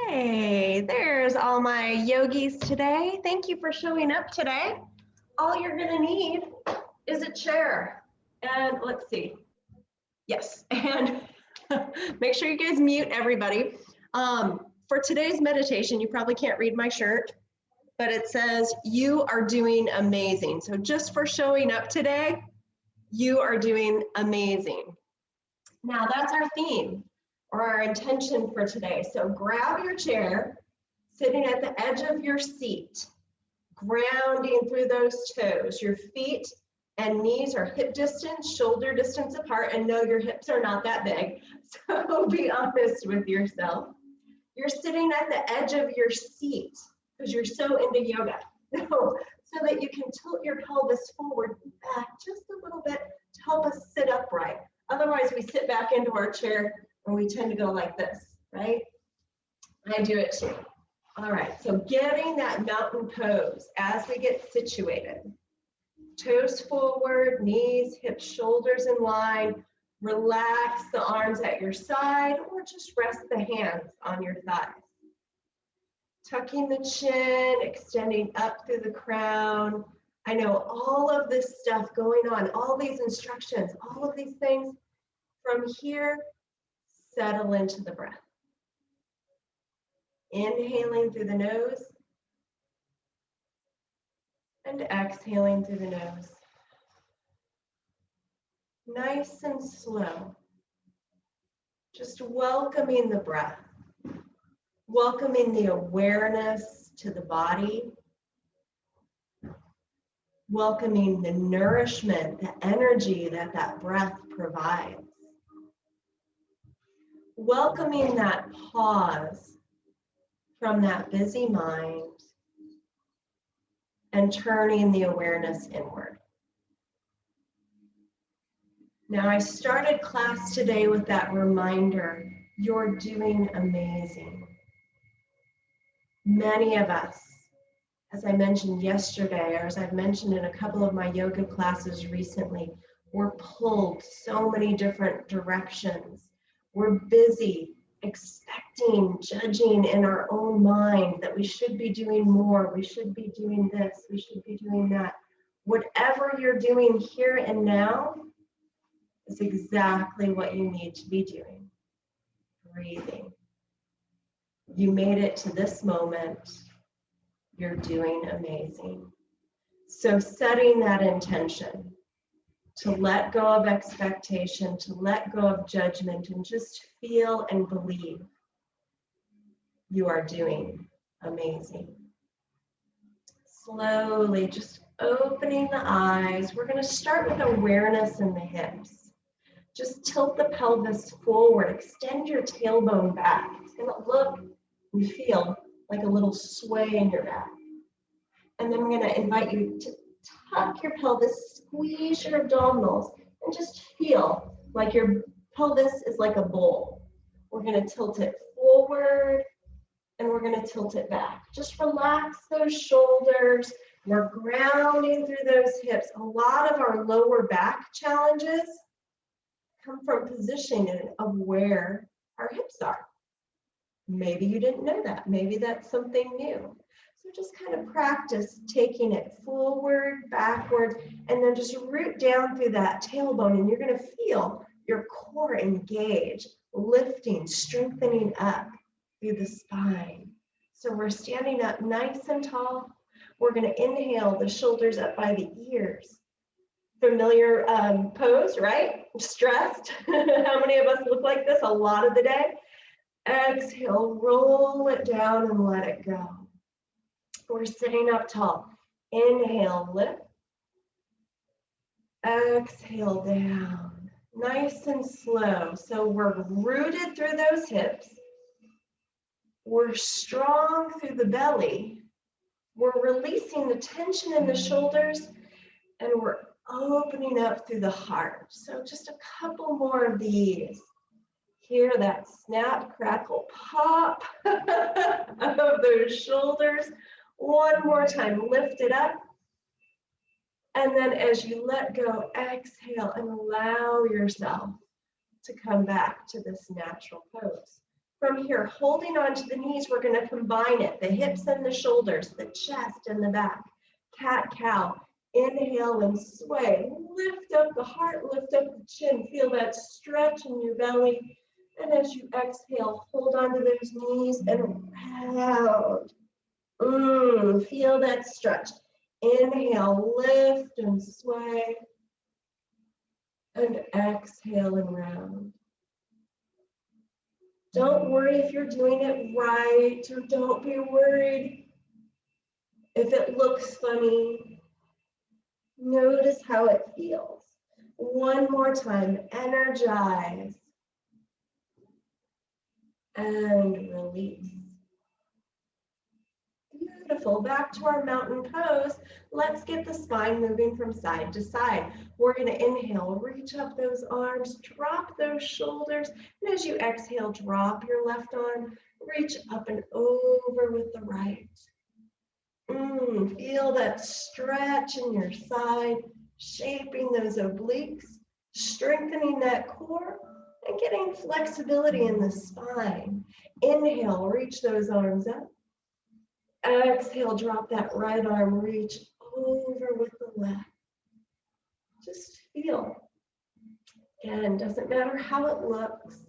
Hey, there's all my yogis today. Thank you for showing up today. All you're gonna need is a chair. And let's see. Yes, and make sure you guys mute everybody. For today's meditation, you probably can't read my shirt, but it says, you are doing amazing. So just for showing up today, you are doing amazing. Now that's our theme or our intention for today. So grab your chair, sitting at the edge of your seat, grounding through those toes. Your feet and knees are hip distance, shoulder distance apart, and no, your hips are not that big. So be honest with yourself. You're sitting at the edge of your seat because you're so into yoga. So that you can tilt your pelvis forward and back just a little bit to help us sit upright. Otherwise, we sit back into our chair and we tend to go like this, right? I do it too. All right, so getting that mountain pose as we get situated. Toes forward, knees, hips, shoulders in line. Relax the arms at your side or just rest the hands on your thighs. Tucking the chin, extending up through the crown. I know all of this stuff going on, all these instructions, all of these things. From here, settle into the breath. Inhaling through the nose and exhaling through the nose. Nice and slow. Just welcoming the breath. Welcoming the awareness to the body. Welcoming the nourishment, the energy that that breath provides. Welcoming that pause from that busy mind and turning the awareness inward. Now, I started class today with that reminder, you're doing amazing. Many of us, as I mentioned yesterday, or as I've mentioned in a couple of my yoga classes recently, we're pulled so many different directions. We're busy expecting, judging in our own mind that we should be doing more, we should be doing this, we should be doing that. Whatever you're doing here and now is exactly what you need to be doing. Breathing. You made it to this moment. You're doing amazing. So setting that intention to let go of expectation, to let go of judgment, and just feel and believe you are doing amazing. Slowly just opening the eyes. We're going to start with awareness in the hips. Just tilt the pelvis forward, extend your tailbone back. It's going to look and feel like a little sway in your back. And then I'm going to invite you to tuck your pelvis, squeeze your abdominals, and just feel like your pelvis is like a bowl. We're going to tilt it forward, and we're going to tilt it back. Just relax those shoulders. We're grounding through those hips. A lot of our lower back challenges come from positioning of where our hips are. Maybe you didn't know that. Maybe that's something new. So just kind of practice taking it forward, backwards, and then just root down through that tailbone, and you're going to feel your core engage, lifting, strengthening up through the spine. So we're standing up nice and tall. We're going to inhale the shoulders up by the ears. Familiar pose, right? Stressed. How many of us look like this a lot of the day? Exhale, roll it down and let it go. We're sitting up tall. Inhale, lift. Exhale down. Nice and slow. So we're rooted through those hips. We're strong through the belly. We're releasing the tension in the shoulders, and we're opening up through the heart. So just a couple more of these. Hear that snap, crackle, pop of those shoulders. One more time, lift it up. And then as you let go, exhale and allow yourself to come back to this natural pose. From here, holding onto the knees, we're going to combine it, the hips and the shoulders, the chest and the back. Cat-cow. Inhale and sway. Lift up the heart, lift up the chin. Feel that stretch in your belly. And as you exhale, hold onto those knees and round. Feel that stretch. Inhale, lift and sway. And exhale and round. Don't worry if you're doing it right, or don't be worried if it looks funny. Notice how it feels. One more time, energize and release. Beautiful. Back to our mountain pose. Let's get the spine moving from side to side. We're going to inhale, reach up those arms, drop those shoulders, and as you exhale, drop your left arm, reach up and over with the right. Feel that stretch in your side, shaping those obliques, strengthening that core, and getting flexibility in the spine. Inhale, reach those arms up. Exhale, drop that right arm, reach over with the left. Just feel. Again, doesn't matter how it looks.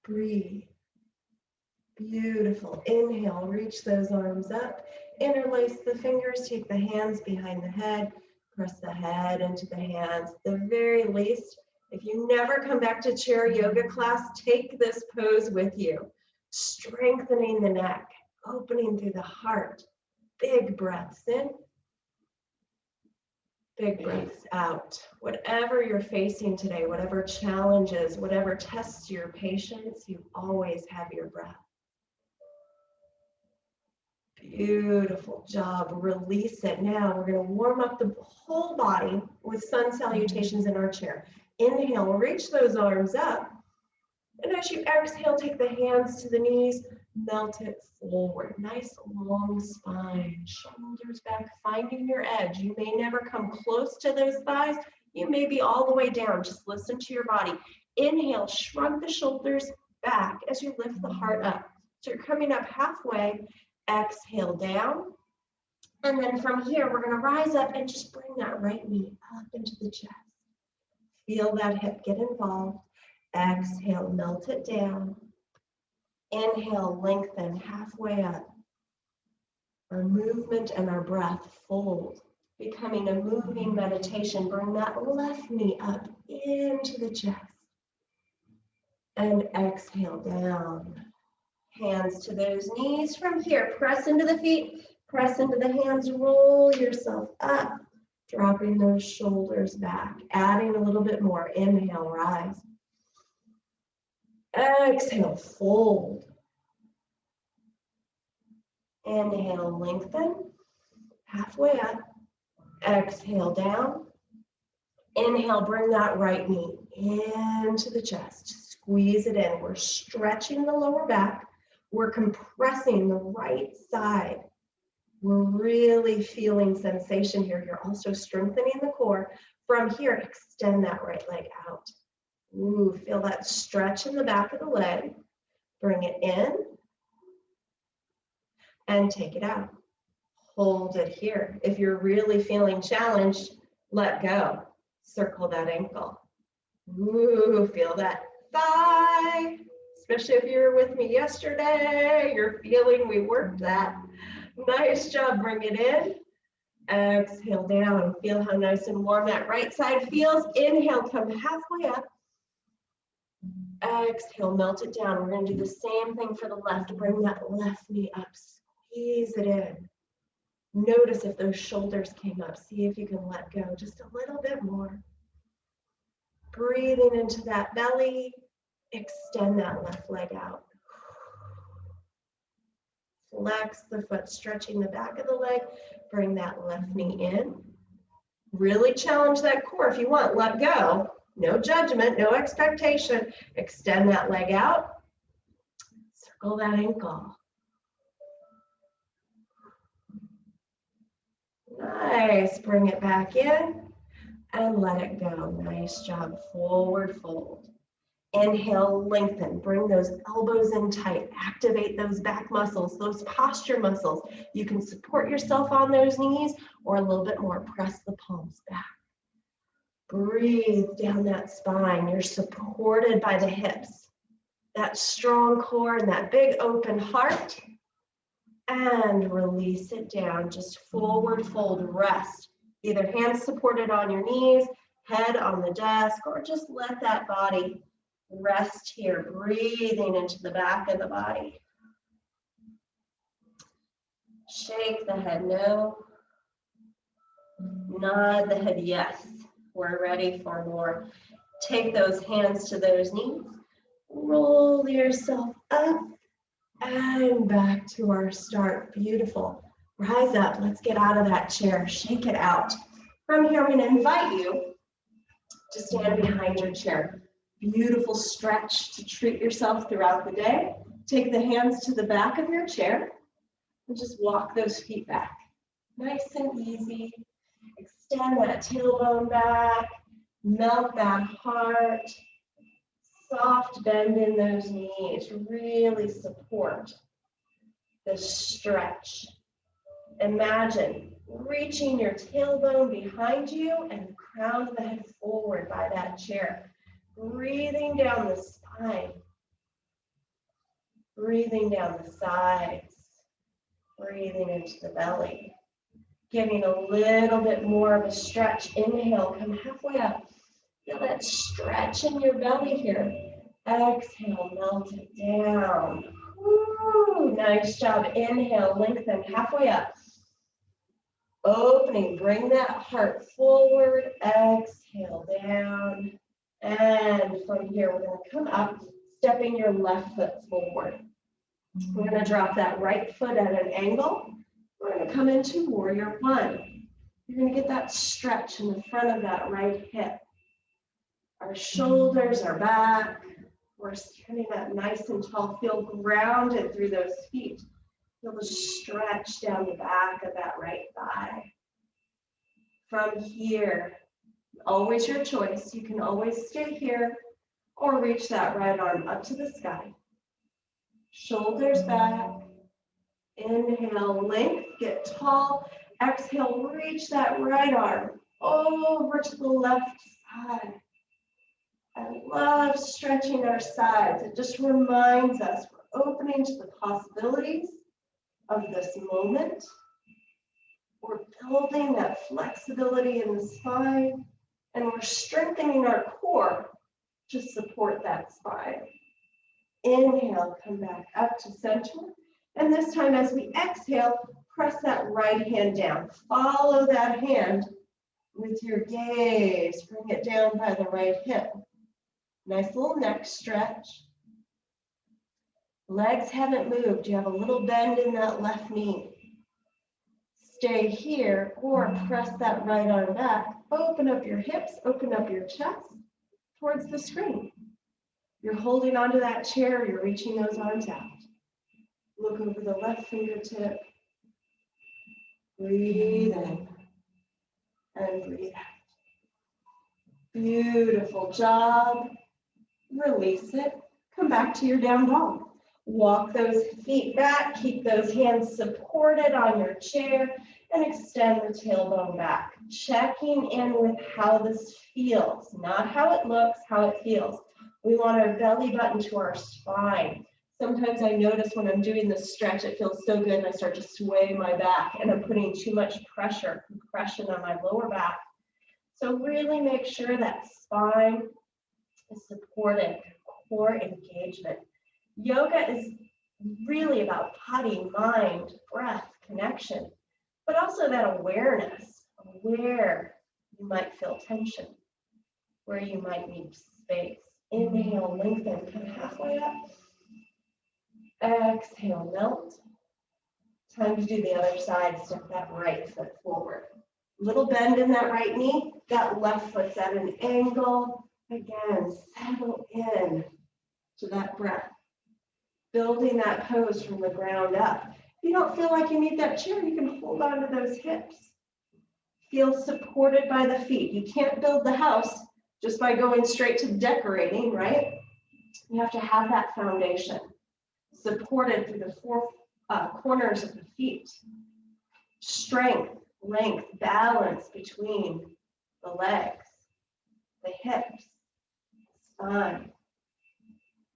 Breathe. Beautiful. Inhale, reach those arms up. Interlace the fingers, take the hands behind the head, press the head into the hands. At the very least, if you never come back to chair yoga class, take this pose with you. Strengthening the neck, opening through the heart. Big breaths in, big breaths out. Whatever you're facing today, whatever challenges, whatever tests your patience, you always have your breath. Beautiful job. Release it. Now we're going to warm up the whole body with sun salutations in our chair. Inhale, reach those arms up. And as you exhale, take the hands to the knees, melt it forward. Nice long spine, shoulders back, finding your edge. You may never come close to those thighs. You may be all the way down. Just listen to your body. Inhale, shrug the shoulders back as you lift the heart up. So you're coming up halfway. Exhale down. And then from here, we're going to rise up and just bring that right knee up into the chest. Feel that hip get involved. Exhale, melt it down. Inhale, lengthen halfway up. Our movement and our breath fold, becoming a moving meditation. Bring that left knee up into the chest. And exhale down. Hands to those knees. From here, press into the feet, press into the hands, roll yourself up, dropping those shoulders back, adding a little bit more. Inhale, rise. Exhale, fold. Inhale, lengthen, halfway up. Exhale, down. Inhale, bring that right knee into the chest. Squeeze it in. We're stretching the lower back. We're compressing the right side. We're really feeling sensation here. You're also strengthening the core. From here, extend that right leg out. Feel that stretch in the back of the leg. Bring it in and take it out. Hold it here. If you're really feeling challenged, let go. Circle that ankle. Feel that thigh. Especially if you were with me yesterday, you're feeling we worked that. Nice job. Bring it in. Exhale down. Feel how nice and warm that right side feels. Inhale, come halfway up. Exhale, melt it down. We're going to do the same thing for the left. Bring that left knee up. Squeeze it in. Notice if those shoulders came up. See if you can let go just a little bit more. Breathing into that belly. Extend that left leg out. Flex the foot, stretching the back of the leg. Bring that left knee in. Really challenge that core if you want. Let go. No judgment, no expectation. Extend that leg out. Circle that ankle. Nice. Bring it back in and let it go. Nice job. Forward fold. Inhale, lengthen, bring those elbows in tight, activate those back muscles, those posture muscles. You can support yourself on those knees or a little bit more, press the palms back. Breathe down that spine. You're supported by the hips, that strong core and that big open heart. And release it down, just forward fold, rest. Either hands supported on your knees, head on the desk, or just let that body rest here, breathing into the back of the body. Shake the head no. Nod the head yes. We're ready for more. Take those hands to those knees. Roll yourself up and back to our start. Beautiful. Rise up. Let's get out of that chair. Shake it out. From here, I'm going to invite you to stand behind your chair. Beautiful stretch to treat yourself throughout the day. Take the hands to the back of your chair and just walk those feet back. Nice and easy. Extend that tailbone back. Melt that heart. Soft bend in those knees. Really support the stretch. Imagine reaching your tailbone behind you and the crown of the head forward by that chair. Breathing down the spine. Breathing down the sides. Breathing into the belly. Getting a little bit more of a stretch. Inhale, come halfway up. Feel that stretch in your belly here. Exhale, melt it down. Woo, nice job. Inhale, lengthen halfway up. Opening, bring that heart forward. Exhale, down. And from here, we're going to come up, stepping your left foot forward. We're going to drop that right foot at an angle. We're going to come into warrior one. You're going to get that stretch in the front of that right hip. Our shoulders are back. We're standing up nice and tall. Feel grounded through those feet. Feel the stretch down the back of that right thigh. From here, always your choice. You can always stay here or reach that right arm up to the sky. Shoulders back. Inhale, length, get tall. Exhale, reach that right arm over to the left side. I love stretching our sides. It just reminds us we're opening to the possibilities of this moment. We're building that flexibility in the spine, and we're strengthening our core to support that spine. Inhale, come back up to center. And this time as we exhale, press that right hand down. Follow that hand with your gaze. Bring it down by the right hip. Nice little neck stretch. Legs haven't moved. You have a little bend in that left knee. Stay here or press that right arm back. Open up your hips, open up your chest towards the screen. You're holding onto that chair, you're reaching those arms out. Look over the left fingertip. Breathe in and breathe out. Beautiful job. Release it. Come back to your down dog. Walk those feet back. Keep those hands supported on your chair and extend the tailbone back. Checking in with how this feels, not how it looks, how it feels. We want our belly button to our spine. Sometimes I notice when I'm doing this stretch, it feels so good and I start to sway my back and I'm putting too much pressure, compression on my lower back. So really make sure that spine is supported, core engagement. Yoga is really about body, mind, breath, connection, but also that awareness of where you might feel tension, where you might need space. Inhale, lengthen, come halfway up. Exhale, melt. Time to do the other side. Step that right foot forward. Little bend in that right knee. That left foot's at an angle. Again, settle in to that breath. Building that pose from the ground up. If you don't feel like you need that chair, you can hold on to those hips. Feel supported by the feet. You can't build the house just by going straight to decorating, right? You have to have that foundation supported through the four corners of the feet. Strength, length, balance between the legs, the hips, spine.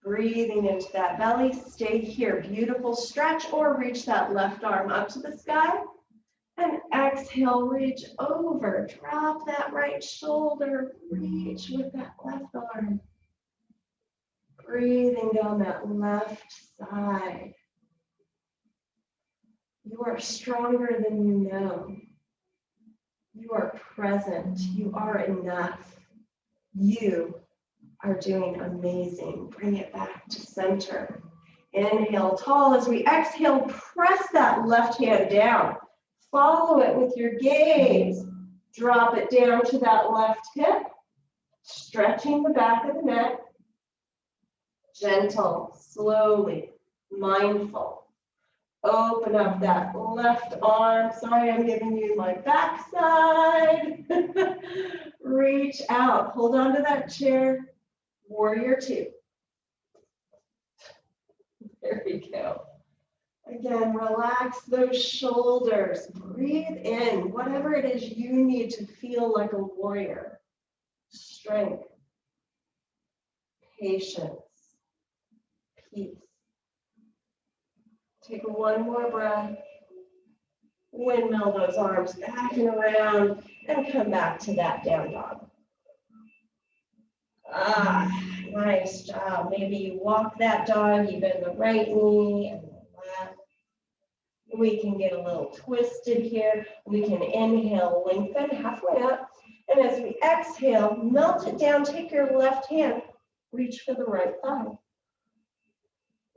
Breathing into that belly, stay here. Beautiful stretch, or reach that left arm up to the sky. And exhale, reach over. Drop that right shoulder. Reach with that left arm. Breathing down that left side. You are stronger than you know. You are present. You are enough. You are doing amazing. Bring it back to center. Inhale tall. As we exhale, press that left hand down. Follow it with your gaze. Drop it down to that left hip. Stretching the back of the neck. Gentle, slowly, mindful. Open up that left arm. Sorry, I'm giving you my backside. Reach out. Hold on to that chair. Warrior two. There we go. Again, relax those shoulders. Breathe in whatever it is you need to feel like a warrior. Strength, patience, peace. Take one more breath. Windmill those arms back and around and come back to that down dog. Nice job. Maybe you walk that dog, you bend the right knee and the left. We can get a little twisted here. We can inhale, lengthen halfway up. And as we exhale, melt it down. Take your left hand, reach for the right thigh.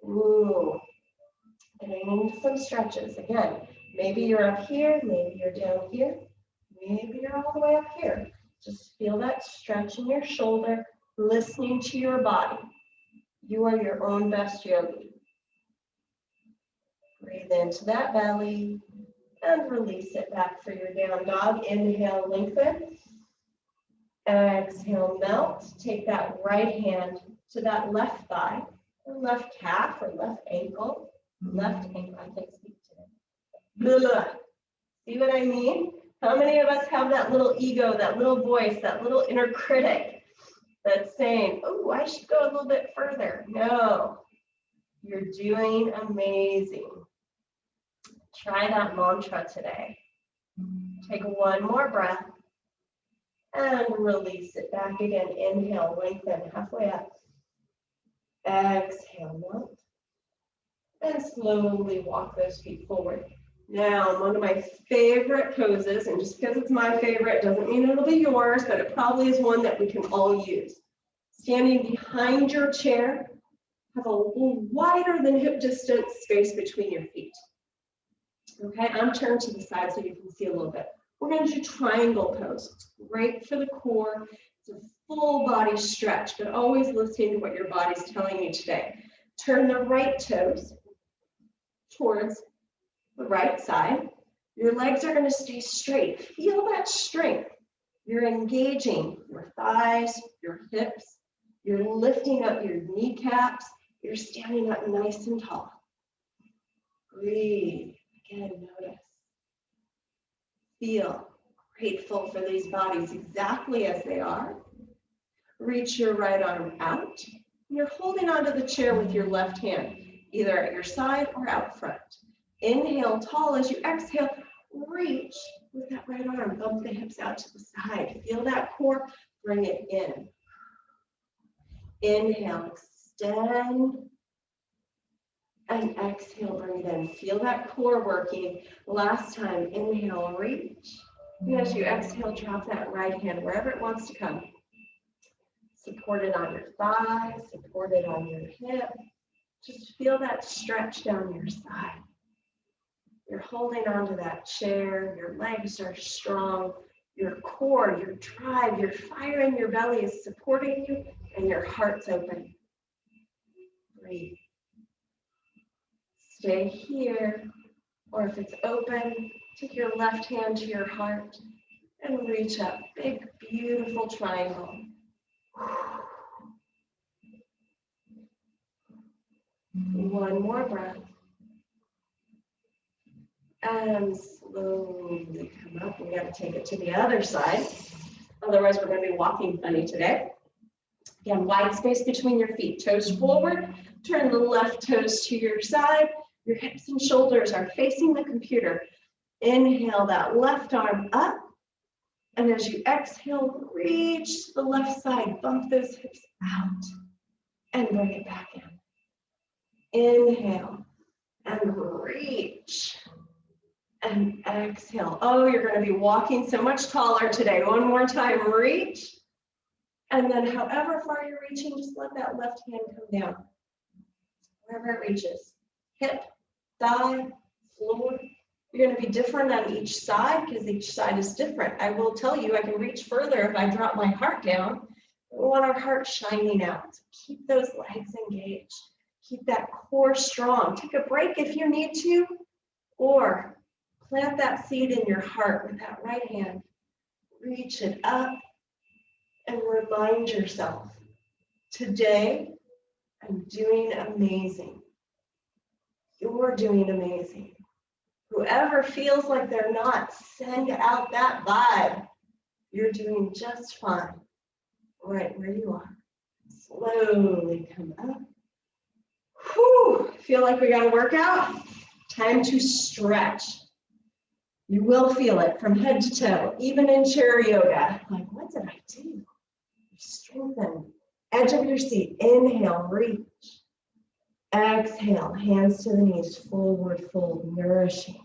Ooh. Getting into some stretches. Again, maybe you're up here, maybe you're down here, maybe you're all the way up here. Just feel that stretch in your shoulder, listening to your body. You are your own best yogi. Breathe into that belly and release it back for your down dog. Inhale, lengthen. Exhale, melt. Take that right hand to that left thigh, or left calf, or left ankle. Left ankle, I can't speak today. Blah. See what I mean? How many of us have that little ego, that little voice, that little inner critic that's saying, oh, I should go a little bit further? No, you're doing amazing. Try that mantra today. Take one more breath and release it back again. Inhale, lengthen halfway up. Exhale, melt. And slowly walk those feet forward. Now, one of my favorite poses, and just because it's my favorite doesn't mean it'll be yours, but it probably is one that we can all use. Standing behind your chair, have a little wider than hip distance space between your feet. Okay, I'm turned to the side so you can see a little bit. We're going to do triangle pose. It's great for the core. It's a full body stretch, but always listening to what your body's telling you today. Turn the right toes towards the right side. Your legs are going to stay straight. Feel that strength. You're engaging your thighs, your hips. You're lifting up your kneecaps. You're standing up nice and tall. Breathe. Again, notice. Feel grateful for these bodies exactly as they are. Reach your right arm out. You're holding onto the chair with your left hand, either at your side or out front. Inhale tall. As you exhale, reach with that right arm. Bump the hips out to the side. Feel that core. Bring it in. Inhale, extend. And exhale, bring it in. Feel that core working. Last time, inhale, reach. And as you exhale, drop that right hand wherever it wants to come. Support it on your thigh, support it on your hip. Just feel that stretch down your side. You're holding onto that chair, your legs are strong, your core, your drive, your fire in your belly is supporting you, and your heart's open. Breathe. Stay here, or if it's open, take your left hand to your heart and reach up. Big, beautiful triangle. One more breath. And slowly come up. We got to take it to the other side. Otherwise, we're going to be walking funny today. Again, wide space between your feet. Toes forward. Turn the left toes to your side. Your hips and shoulders are facing the computer. Inhale that left arm up. And as you exhale, reach to the left side. Bump those hips out. And bring it back in. Inhale. And reach. And exhale. Oh, you're going to be walking so much taller today. One more time. Reach. And then however far you're reaching, just let that left hand come down. Wherever it reaches. Hip, thigh, floor. You're going to be different on each side because each side is different. I will tell you, I can reach further if I drop my heart down. We want our heart shining out. So keep those legs engaged. Keep that core strong. Take a break if you need to, or plant that seed in your heart with that right hand. Reach it up and remind yourself, today I'm doing amazing. You're doing amazing. Whoever feels like they're not, send out that vibe. You're doing just fine right where you are. Slowly come up. Whew, feel like we got a workout? Time to stretch. You will feel it from head to toe, even in chair yoga. Like, what did I do? Strengthen. Edge of your seat. Inhale, reach. Exhale, hands to the knees, forward fold, nourishing.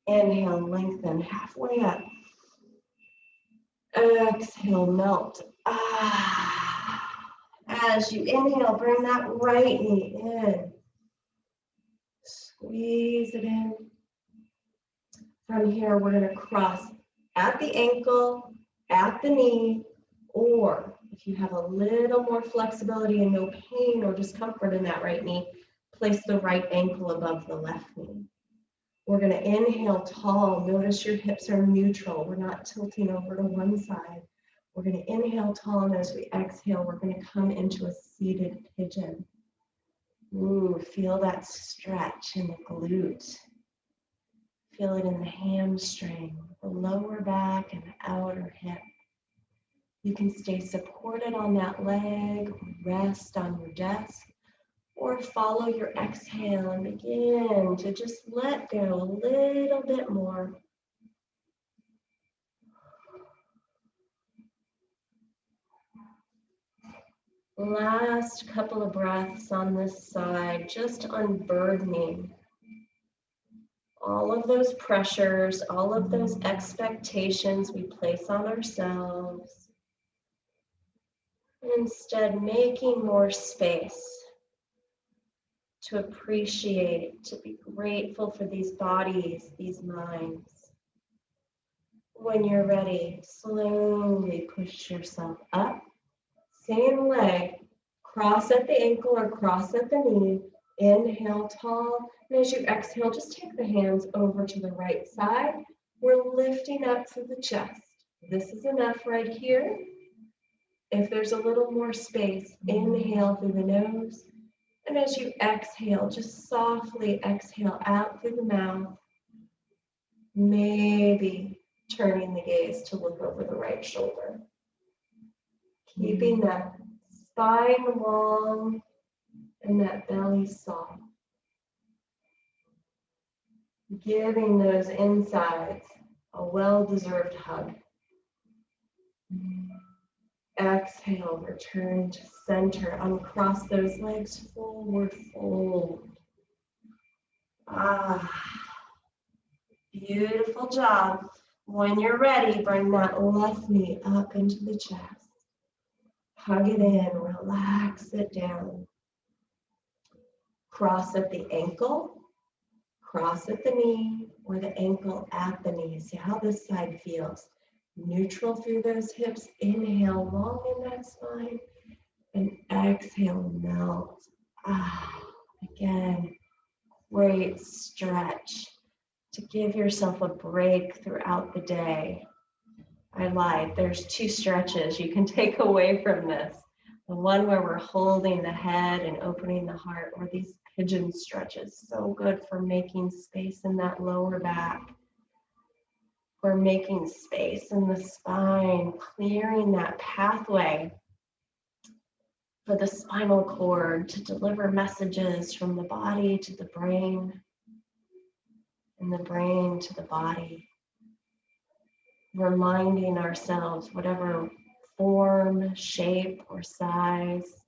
Inhale, lengthen, halfway up. Exhale, melt. As you inhale, bring that right knee in. Squeeze it in. From here, we're going to cross at the ankle, at the knee, or if you have a little more flexibility and no pain or discomfort in that right knee, place the right ankle above the left knee. We're going to inhale tall. Notice your hips are neutral. We're not tilting over to one side. We're going to inhale tall, and as we exhale, we're going to come into a seated pigeon. Ooh, feel that stretch in the glute. Feel it in the hamstring, the lower back, and the outer hip. You can stay supported on that leg, rest on your desk, or follow your exhale and begin to just let go a little bit more. Last couple of breaths on this side, just unburdening all of those pressures, all of those expectations we place on ourselves. And instead, making more space to appreciate, to be grateful for these bodies, these minds. When you're ready, slowly push yourself up. Same leg, cross at the ankle or cross at the knee. Inhale tall, and as you exhale, just take the hands over to the right side. We're lifting up through the chest. This is enough right here. If there's a little more space, inhale through the nose. And as you exhale, just softly exhale out through the mouth. Maybe turning the gaze to look over the right shoulder. Keeping that spine long and that belly soft. Giving those insides a well-deserved hug. Exhale, return to center. Uncross those legs, forward fold. Beautiful job. When you're ready, bring that left knee up into the chest. Hug it in, relax it down. Cross at the ankle, cross at the knee, or the ankle at the knee. See how this side feels. Neutral through those hips. Inhale long in that spine, and exhale, melt. Again, great stretch to give yourself a break throughout the day. I lied, there's 2 stretches you can take away from this. The one where we're holding the head and opening the heart, or these pigeon stretches, so good for making space in that lower back. We're making space in the spine, clearing that pathway for the spinal cord to deliver messages from the body to the brain, and the brain to the body. Reminding ourselves, whatever form, shape, or size,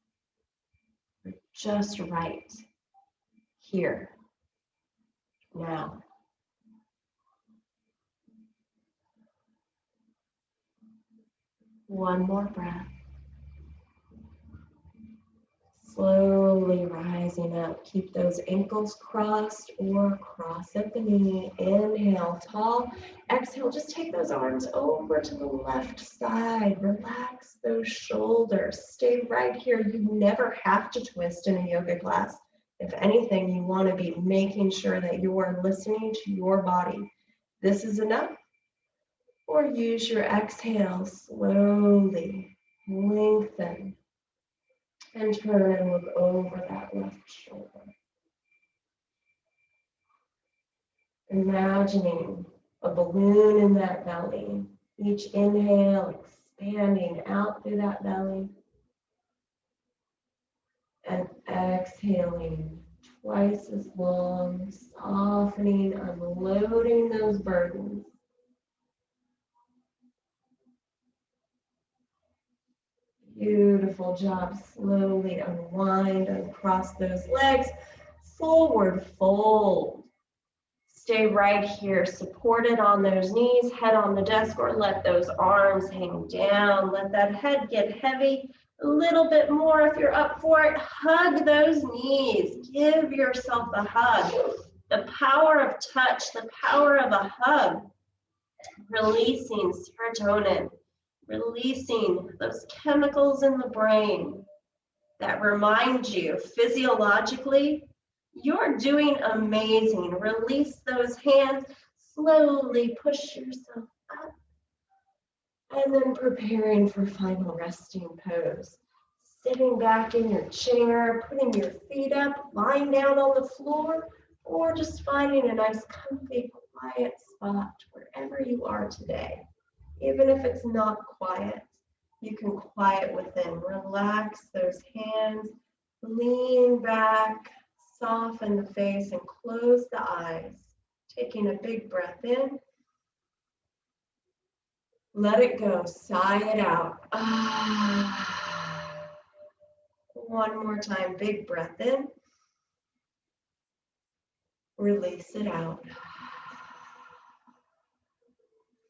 we're just right here, now. One more breath. Slowly rising up. Keep those ankles crossed or cross at the knee. Inhale, tall. Exhale, just take those arms over to the left side. Relax those shoulders. Stay right here. You never have to twist in a yoga class. If anything, you want to be making sure that you are listening to your body. This is enough. Or use your exhale slowly. Lengthen. And turn and look over that left shoulder. Imagining a balloon in that belly. Each inhale, expanding out through that belly. And exhaling twice as long, softening, unloading those burdens. Beautiful job. Slowly unwind, uncross those legs. Forward fold. Stay right here, supported on those knees, head on the desk, or let those arms hang down. Let that head get heavy a little bit more if you're up for it. Hug those knees. Give yourself a hug. The power of touch, the power of a hug. Releasing serotonin. Releasing those chemicals in the brain that remind you physiologically you're doing amazing. Release those hands, slowly push yourself up, and then preparing for final resting pose. Sitting back in your chair, putting your feet up, lying down on the floor, or just finding a nice comfy, quiet spot wherever you are today. Even if it's not quiet, you can quiet within. Relax those hands, lean back, soften the face, and close the eyes. Taking a big breath in. Let it go. Sigh it out. One more time. Big breath in. Release it out.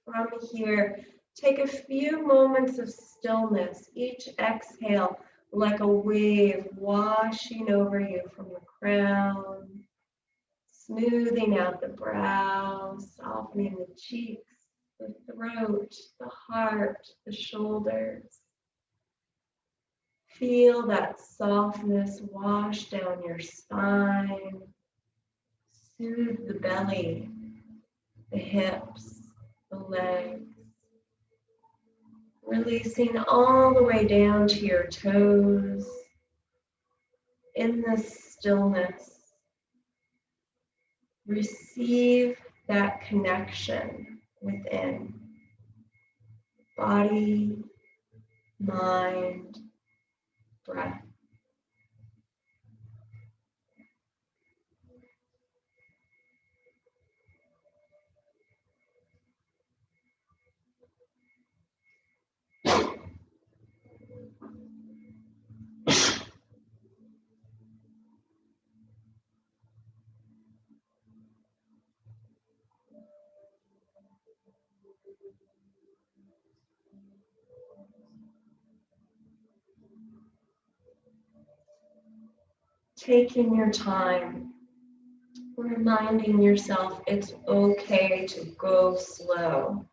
From here, take a few moments of stillness. Each exhale like a wave washing over you from the crown, smoothing out the brow, softening the cheeks, the throat, the heart, the shoulders. Feel that softness wash down your spine, soothe the belly, the hips, the legs. Releasing all the way down to your toes. In this stillness, receive that connection within. Body, mind, breath. Taking your time, reminding yourself it's okay to go slow,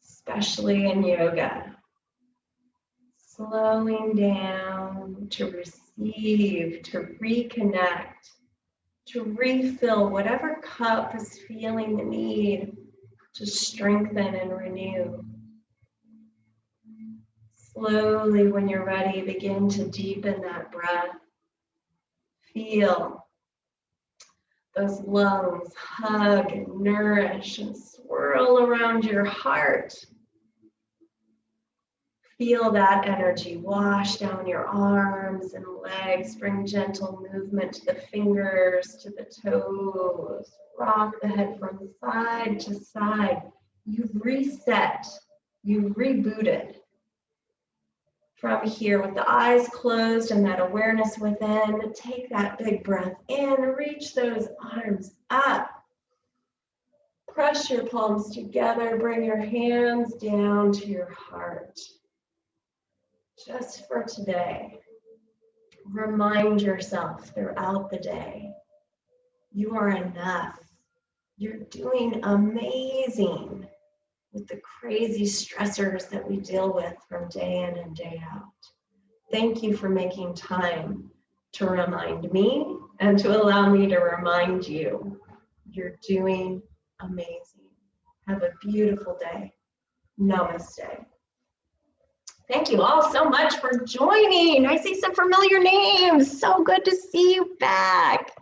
especially in yoga. Slowing down to receive, to reconnect, to refill whatever cup is feeling the need to strengthen and renew. Slowly, when you're ready, begin to deepen that breath. Feel those lungs hug and nourish and swirl around your heart. Feel that energy wash down your arms and legs. Bring gentle movement to the fingers, to the toes. Rock the head from side to side. You've reset. You've rebooted. From here, with the eyes closed and that awareness within, take that big breath in. Reach those arms up. Press your palms together. Bring your hands down to your heart. Just for today, remind yourself throughout the day, you are enough. You're doing amazing with the crazy stressors that we deal with from day in and day out. Thank you for making time to remind me and to allow me to remind you. You're doing amazing. Have a beautiful day. Namaste. Thank you all so much for joining. I see some familiar names. So good to see you back.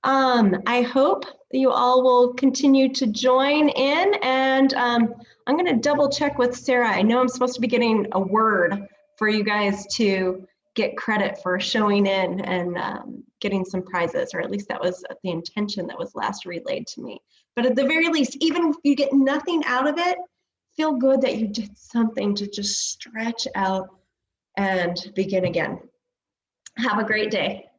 I hope you all will continue to join in, and I'm going to double check with Sarah. I know I'm supposed to be getting a word for you guys to get credit for showing in and getting some prizes, or at least that was the intention that was last relayed to me. But at the very least, even if you get nothing out of it, feel good that you did something to just stretch out and begin again. Have a great day.